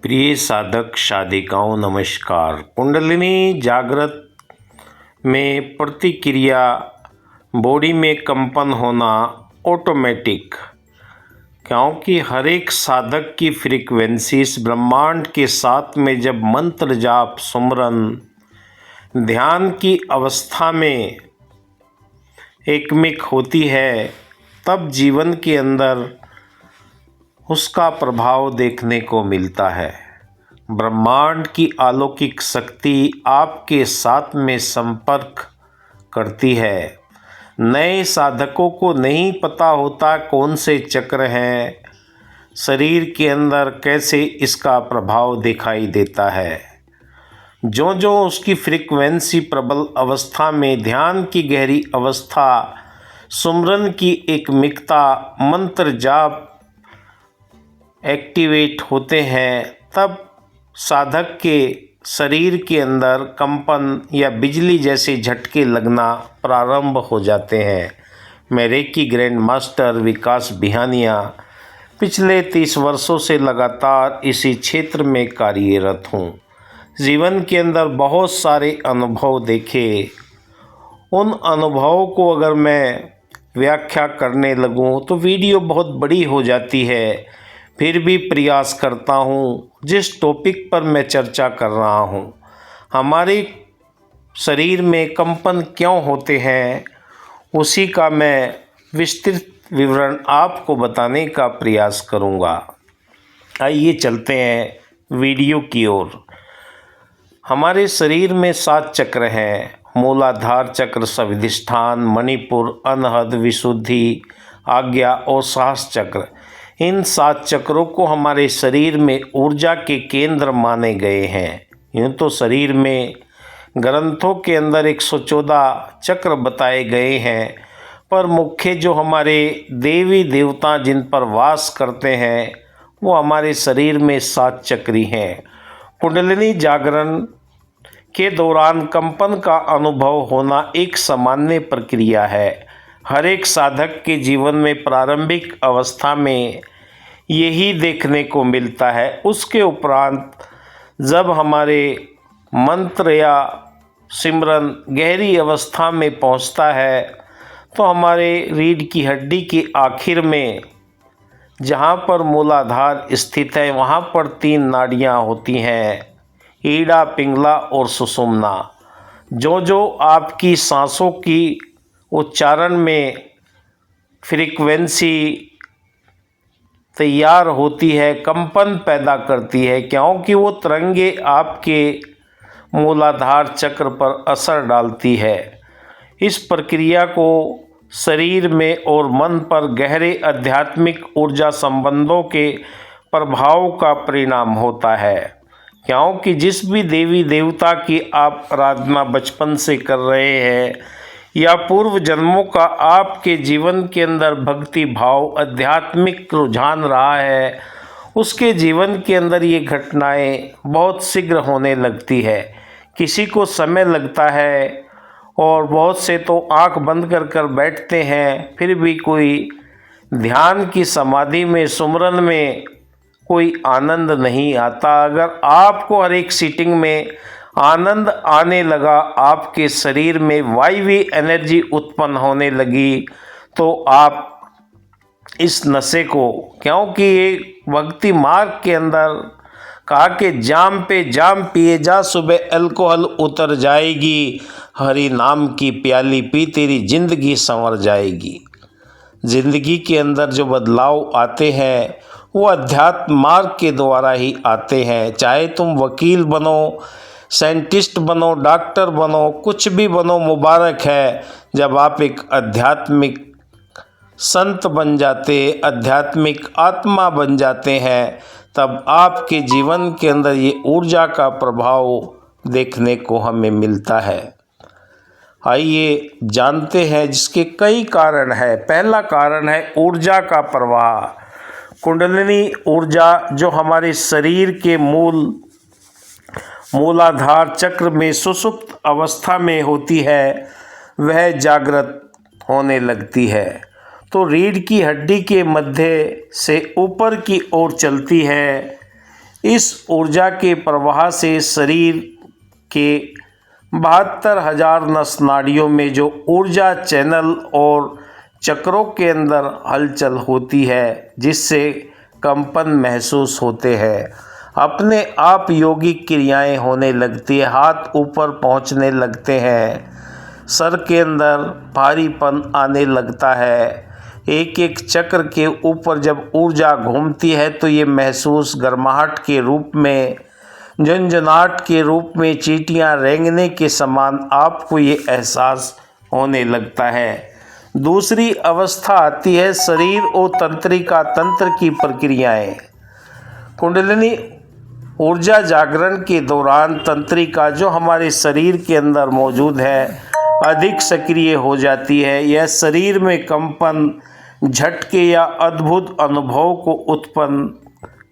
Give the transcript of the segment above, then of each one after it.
प्रिय साधक साधिकाओं नमस्कार। कुंडलिनी जागृत में प्रतिक्रिया, बॉडी में कंपन होना ऑटोमेटिक, क्योंकि हर एक साधक की फ्रीक्वेंसी इस ब्रह्मांड के साथ में जब मंत्र जाप सुमरन ध्यान की अवस्था में एकमिक होती है, तब जीवन के अंदर उसका प्रभाव देखने को मिलता है। ब्रह्मांड की अलौकिक शक्ति आपके साथ में संपर्क करती है। नए साधकों को नहीं पता होता कौन से चक्र हैं, शरीर के अंदर कैसे इसका प्रभाव दिखाई देता है। जो जो उसकी फ्रीक्वेंसी प्रबल अवस्था में, ध्यान की गहरी अवस्था, सुमरन की एकमिकता, मंत्र जाप एक्टिवेट होते हैं, तब साधक के शरीर के अंदर कंपन या बिजली जैसे झटके लगना प्रारंभ हो जाते हैं। मैं रेकी ग्रैंड मास्टर विकास बिहानिया पिछले 30 वर्षों से लगातार इसी क्षेत्र में कार्यरत हूँ। जीवन के अंदर बहुत सारे अनुभव देखे। उन अनुभवों को अगर मैं व्याख्या करने लगूँ तो वीडियो बहुत बड़ी हो जाती है। फिर भी प्रयास करता हूँ, जिस टॉपिक पर मैं चर्चा कर रहा हूँ, हमारे शरीर में कंपन क्यों होते हैं, उसी का मैं विस्तृत विवरण आपको बताने का प्रयास करूँगा। आइए चलते हैं वीडियो की ओर। हमारे शरीर में 7 चक्र हैं: मूलाधार चक्र, स्वादिष्ठान, मणिपुर, अनहद, विशुद्धि, आज्ञा और साहस चक्र। इन 7 चक्रों को हमारे शरीर में ऊर्जा के केंद्र माने गए हैं। यूँ तो शरीर में ग्रंथों के अंदर 114 चक्र बताए गए हैं, पर मुख्य जो हमारे देवी देवता जिन पर वास करते हैं, वो हमारे शरीर में 7 चक्री हैं। कुंडलिनी जागरण के दौरान कंपन का अनुभव होना एक सामान्य प्रक्रिया है। हर एक साधक के जीवन में प्रारंभिक अवस्था में यही देखने को मिलता है। उसके उपरांत जब हमारे मंत्र या सिमरन गहरी अवस्था में पहुंचता है, तो हमारे रीढ़ की हड्डी के आखिर में जहां पर मूलाधार स्थित है, वहां पर 3 नाड़ियां होती हैं: ईड़ा, पिंगला और सुषुम्ना। जो जो आपकी सांसों की उच्चारण में फ्रीक्वेंसी तैयार होती है, कंपन पैदा करती है, क्योंकि वो तरंगे आपके मूलाधार चक्र पर असर डालती है। इस प्रक्रिया को शरीर में और मन पर गहरे आध्यात्मिक ऊर्जा संबंधों के प्रभाव का परिणाम होता है, क्योंकि जिस भी देवी देवता की आप आराधना बचपन से कर रहे हैं या पूर्व जन्मों का आपके जीवन के अंदर भक्ति भाव, आध्यात्मिक रुझान रहा है, उसके जीवन के अंदर ये घटनाएं बहुत शीघ्र होने लगती है। किसी को समय लगता है और बहुत से तो आंख बंद कर कर बैठते हैं, फिर भी कोई ध्यान की समाधि में, सुमरन में कोई आनंद नहीं आता। अगर आपको हर एक सीटिंग में आनंद आने लगा, आपके शरीर में वायवी एनर्जी उत्पन्न होने लगी, तो आप इस नशे को, क्योंकि ये भक्ति मार्ग के अंदर कहा कि जाम पे जाम पिए जा, सुबह अल्कोहल उतर जाएगी, हरि नाम की प्याली पी, तेरी जिंदगी संवर जाएगी। जिंदगी के अंदर जो बदलाव आते हैं वो अध्यात्म मार्ग के द्वारा ही आते हैं। चाहे तुम वकील बनो, साइंटिस्ट बनो, डॉक्टर बनो, कुछ भी बनो, मुबारक है। जब आप एक आध्यात्मिक संत बन जाते, आध्यात्मिक आत्मा बन जाते हैं, तब आपके जीवन के अंदर ये ऊर्जा का प्रभाव देखने को हमें मिलता है। आइए जानते हैं जिसके कई कारण है। पहला कारण है ऊर्जा का प्रवाह। कुंडलिनी ऊर्जा जो हमारे शरीर के मूलाधार चक्र में सुषुप्त अवस्था में होती है, वह जागृत होने लगती है, तो रीढ़ की हड्डी के मध्य से ऊपर की ओर चलती है। इस ऊर्जा के प्रवाह से शरीर के 72,000 नस नाड़ियों में जो ऊर्जा चैनल और चक्रों के अंदर हलचल होती है, जिससे कंपन महसूस होते हैं। अपने आप योगिक क्रियाएं होने लगती है, हाथ ऊपर पहुंचने लगते हैं, सर के अंदर भारीपन आने लगता है। एक एक चक्र के ऊपर जब ऊर्जा घूमती है तो ये महसूस गर्माहट के रूप में, झंझनाहट के रूप में, चींटियां रेंगने के समान आपको ये एहसास होने लगता है। दूसरी अवस्था आती है शरीर और तंत्रिका तंत्र की प्रक्रियाएं। कुंडलिनी ऊर्जा जागरण के दौरान तंत्रिका जो हमारे शरीर के अंदर मौजूद है अधिक सक्रिय हो जाती है। यह शरीर में कंपन, झटके या अद्भुत अनुभव को उत्पन्न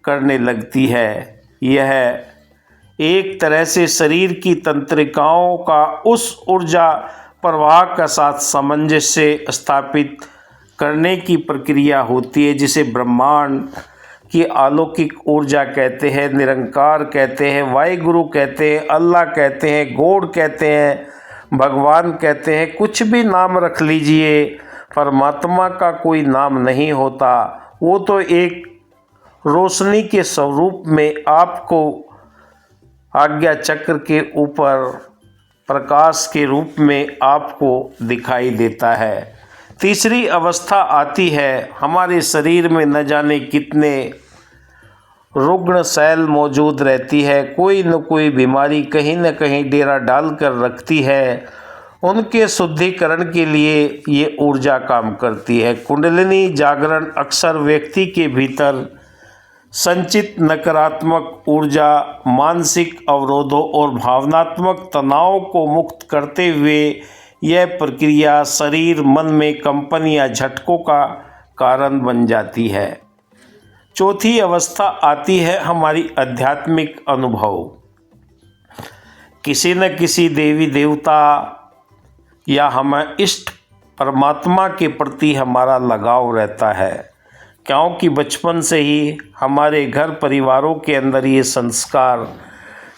करने लगती है। यह एक तरह से शरीर की तंत्रिकाओं का उस ऊर्जा प्रवाह का साथ सामंजस्य स्थापित करने की प्रक्रिया होती है, जिसे ब्रह्मांड की अलौकिक ऊर्जा कहते हैं, निरंकार कहते हैं, वाहिगुरु कहते हैं, अल्लाह कहते हैं, गॉड कहते हैं, भगवान कहते हैं। कुछ भी नाम रख लीजिए, परमात्मा का कोई नाम नहीं होता। वो तो एक रोशनी के स्वरूप में आपको आज्ञा चक्र के ऊपर प्रकाश के रूप में आपको दिखाई देता है। तीसरी अवस्था आती है, हमारे शरीर में न जाने कितने रुग्ण शैल मौजूद रहती है, कोई न कोई बीमारी कहीं न कहीं डेरा डाल कर रखती है। उनके शुद्धिकरण के लिए ये ऊर्जा काम करती है। कुंडलिनी जागरण अक्सर व्यक्ति के भीतर संचित नकारात्मक ऊर्जा, मानसिक अवरोधों और भावनात्मक तनाव को मुक्त करते हुए यह प्रक्रिया शरीर मन में कंपन या झटकों का कारण बन जाती है। चौथी अवस्था आती है हमारी आध्यात्मिक अनुभव। किसी न किसी देवी देवता या हमें इष्ट परमात्मा के प्रति हमारा लगाव रहता है, क्योंकि बचपन से ही हमारे घर परिवारों के अंदर ये संस्कार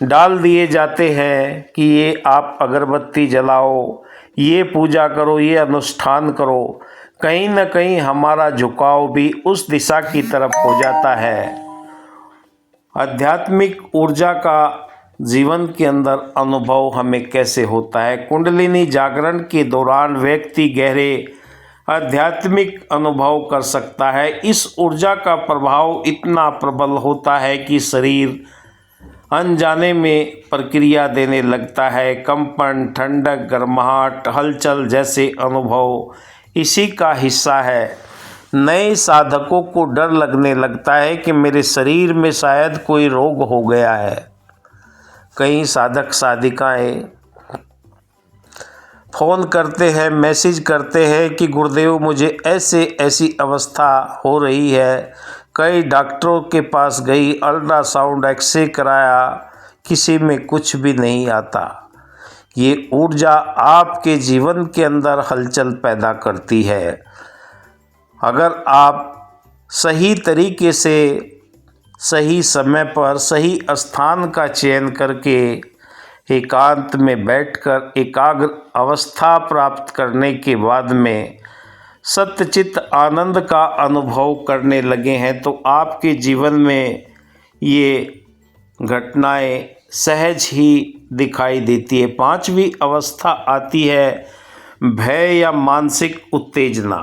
डाल दिए जाते हैं कि ये आप अगरबत्ती जलाओ, ये पूजा करो, ये अनुष्ठान करो। कहीं न कहीं हमारा झुकाव भी उस दिशा की तरफ हो जाता है। आध्यात्मिक ऊर्जा का जीवन के अंदर अनुभव हमें कैसे होता है? कुंडलिनी जागरण के दौरान व्यक्ति गहरे आध्यात्मिक अनुभव कर सकता है। इस ऊर्जा का प्रभाव इतना प्रबल होता है कि शरीर अनजाने में प्रक्रिया देने लगता है। कंपन, ठंडक, गर्माहट, हलचल जैसे अनुभव इसी का हिस्सा है। नए साधकों को डर लगने लगता है कि मेरे शरीर में शायद कोई रोग हो गया है। कई साधक साधिकाएं फ़ोन करते हैं, मैसेज करते हैं कि गुरुदेव मुझे ऐसी अवस्था हो रही है। कई डॉक्टरों के पास गई, अल्ट्रासाउंड, एक्सरे कराया, किसी में कुछ भी नहीं आता। ये ऊर्जा आपके जीवन के अंदर हलचल पैदा करती है। अगर आप सही तरीके से सही समय पर सही स्थान का चयन करके एकांत में बैठकर एकाग्र अवस्था प्राप्त करने के बाद में सत्यचित आनंद का अनुभव करने लगे हैं, तो आपके जीवन में ये घटनाएं सहज ही दिखाई देती है। पांचवी अवस्था आती है भय या मानसिक उत्तेजना,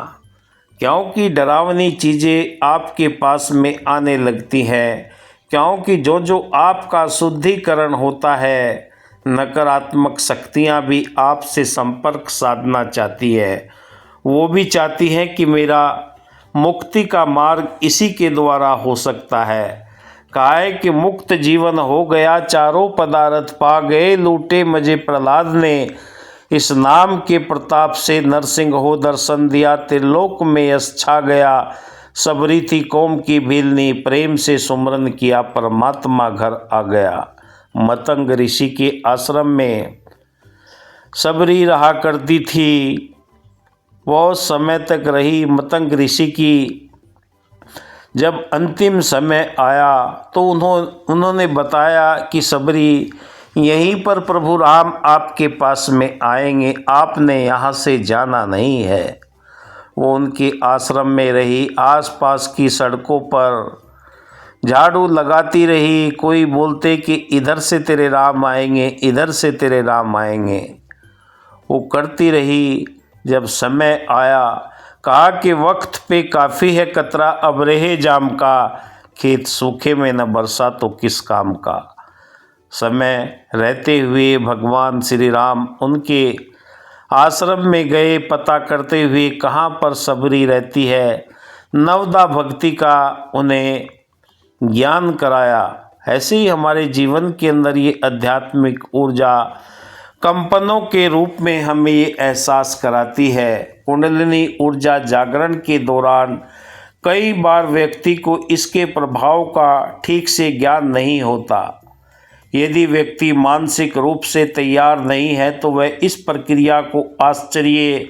क्योंकि डरावनी चीज़ें आपके पास में आने लगती हैं। क्योंकि जो आपका शुद्धिकरण होता है, नकारात्मक शक्तियां भी आपसे संपर्क साधना चाहती है। वो भी चाहती हैं कि मेरा मुक्ति का मार्ग इसी के द्वारा हो सकता है। काहे कि मुक्त जीवन हो गया, चारों पदार्थ पा गए, लूटे मजे प्रहलाद ने। इस नाम के प्रताप से नरसिंह हो दर्शन दिया, त्रिलोक में यश छा गया। सबरी थी कौम की भीलनी, प्रेम से सुमरन किया, परमात्मा घर आ गया। मतंग ऋषि के आश्रम में सबरी रहा करती थी, बहुत समय तक रही। मतंग ऋषि की जब अंतिम समय आया तो उन्होंने बताया कि सबरी, यहीं पर प्रभु राम आपके पास में आएंगे, आपने यहाँ से जाना नहीं है। वो उनके आश्रम में रही, आसपास की सड़कों पर झाड़ू लगाती रही। कोई बोलते कि इधर से तेरे राम आएंगे, इधर से तेरे राम आएंगे। वो करती रही। जब समय आया, कहा कि वक्त पे काफ़ी है कतरा, अब रहे जाम का, खेत सूखे में न बरसा तो किस काम का। समय रहते हुए भगवान श्री राम उनके आश्रम में गए, पता करते हुए कहाँ पर सबरी रहती है। नवदा भक्ति का उन्हें ज्ञान कराया। ऐसे ही हमारे जीवन के अंदर ये आध्यात्मिक ऊर्जा कंपनों के रूप में हमें ये एहसास कराती है। कुंडलिनी ऊर्जा जागरण के दौरान कई बार व्यक्ति को इसके प्रभाव का ठीक से ज्ञान नहीं होता। यदि व्यक्ति मानसिक रूप से तैयार नहीं है तो वह इस प्रक्रिया को आश्चर्य,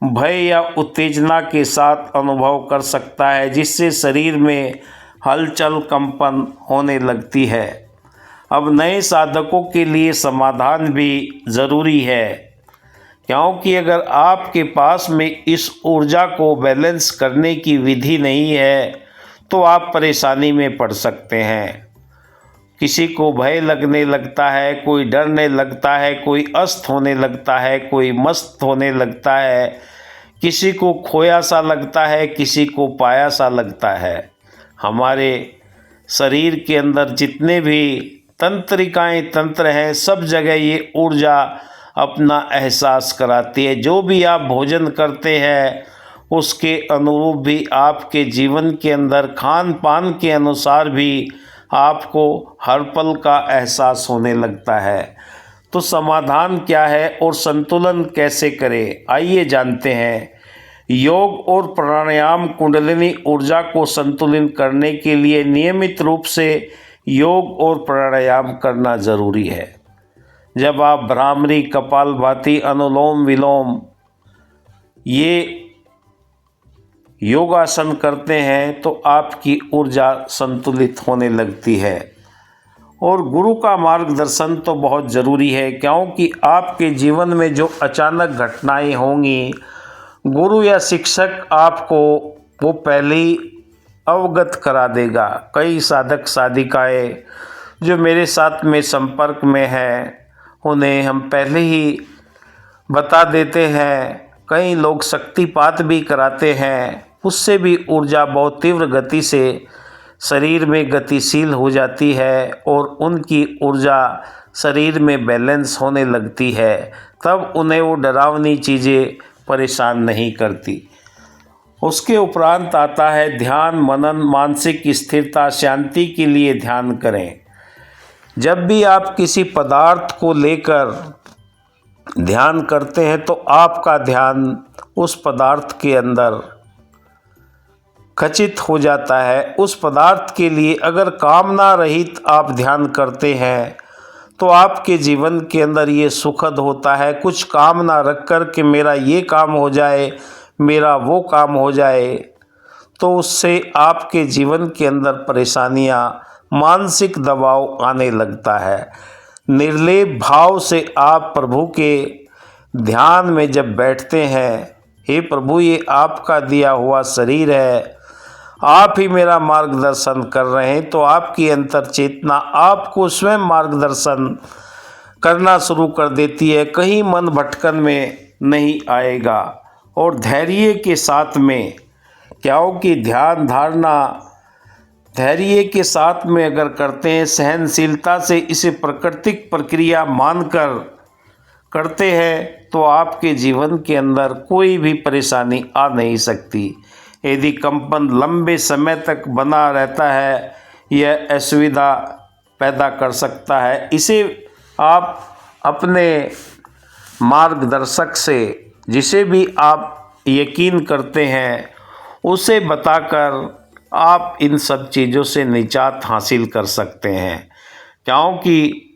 भय या उत्तेजना के साथ अनुभव कर सकता है, जिससे शरीर में हलचल, कंपन होने लगती है। अब नए साधकों के लिए समाधान भी ज़रूरी है, क्योंकि अगर आपके पास में इस ऊर्जा को बैलेंस करने की विधि नहीं है तो आप परेशानी में पड़ सकते हैं। किसी को भय लगने लगता है, कोई डरने लगता है, कोई अस्त होने लगता है, कोई मस्त होने लगता है, किसी को खोया सा लगता है, किसी को पाया सा लगता है। हमारे शरीर के अंदर जितने भी तंत्रिकाएं, तंत्र हैं, सब जगह ये ऊर्जा अपना एहसास कराती है। जो भी आप भोजन करते हैं उसके अनुरूप भी आपके जीवन के अंदर खान पान के अनुसार भी आपको हर पल का एहसास होने लगता है। तो समाधान क्या है और संतुलन कैसे करें, आइए जानते हैं। योग और प्राणायाम कुंडलिनी ऊर्जा को संतुलित करने के लिए नियमित रूप से योग और प्राणायाम करना ज़रूरी है। जब आप भ्रामरी, कपालभाति, अनुलोम विलोम ये योगासन करते हैं तो आपकी ऊर्जा संतुलित होने लगती है। और गुरु का मार्गदर्शन तो बहुत ज़रूरी है, क्योंकि आपके जीवन में जो अचानक घटनाएं होंगी, गुरु या शिक्षक आपको वो पहले ही अवगत करा देगा। कई साधक साधिकाएं जो मेरे साथ में संपर्क में हैं उन्हें हम पहले ही बता देते हैं। कई लोग शक्तिपात भी कराते हैं, उससे भी ऊर्जा बहुत तीव्र गति से शरीर में गतिशील हो जाती है और उनकी ऊर्जा शरीर में बैलेंस होने लगती है। तब उन्हें वो डरावनी चीज़ें परेशान नहीं करती। उसके उपरांत आता है ध्यान, मनन, मानसिक स्थिरता, शांति के लिए ध्यान करें। जब भी आप किसी पदार्थ को लेकर ध्यान करते हैं तो आपका ध्यान उस पदार्थ के अंदर खचित हो जाता है। उस पदार्थ के लिए अगर कामना रहित आप ध्यान करते हैं तो आपके जीवन के अंदर ये सुखद होता है। कुछ कामना रख कर कि मेरा ये काम हो जाए, मेरा वो काम हो जाए, तो उससे आपके जीवन के अंदर परेशानियां, मानसिक दबाव आने लगता है। निर्लेप भाव से आप प्रभु के ध्यान में जब बैठते हैं, हे प्रभु ये आपका दिया हुआ शरीर है, आप ही मेरा मार्गदर्शन कर रहे हैं, तो आपकी अंतर चेतना आपको स्वयं मार्गदर्शन करना शुरू कर देती है। कहीं मन भटकन में नहीं आएगा। और धैर्य के साथ में, क्योंकि ध्यान धारणा धैर्य के साथ में अगर करते हैं, सहनशीलता से इसे प्राकृतिक प्रक्रिया मानकर करते हैं तो आपके जीवन के अंदर कोई भी परेशानी आ नहीं सकती। यदि कंपन लंबे समय तक बना रहता है, यह असुविधा पैदा कर सकता है। इसे आप अपने मार्गदर्शक से, जिसे भी आप यकीन करते हैं, उसे बताकर आप इन सब चीज़ों से निजात हासिल कर सकते हैं। क्योंकि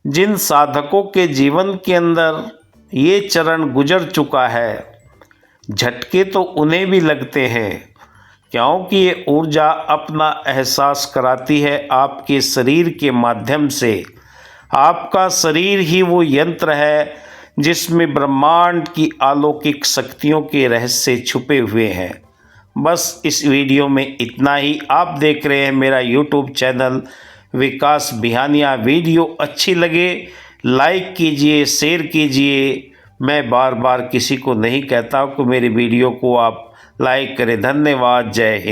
जिन साधकों के जीवन के अंदर ये चरण गुजर चुका है, झटके तो उन्हें भी लगते हैं, क्योंकि ये ऊर्जा अपना एहसास कराती है आपके शरीर के माध्यम से। आपका शरीर ही वो यंत्र है जिसमें ब्रह्मांड की अलौकिक शक्तियों के रहस्य छुपे हुए हैं। बस इस वीडियो में इतना ही। आप देख रहे हैं मेरा यूट्यूब चैनल विकास बिहानिया। वीडियो अच्छी लगे लाइक कीजिए, शेयर कीजिए। मैं बार बार किसी को नहीं कहता कि मेरी वीडियो को आप लाइक करें। धन्यवाद। जय हिंद।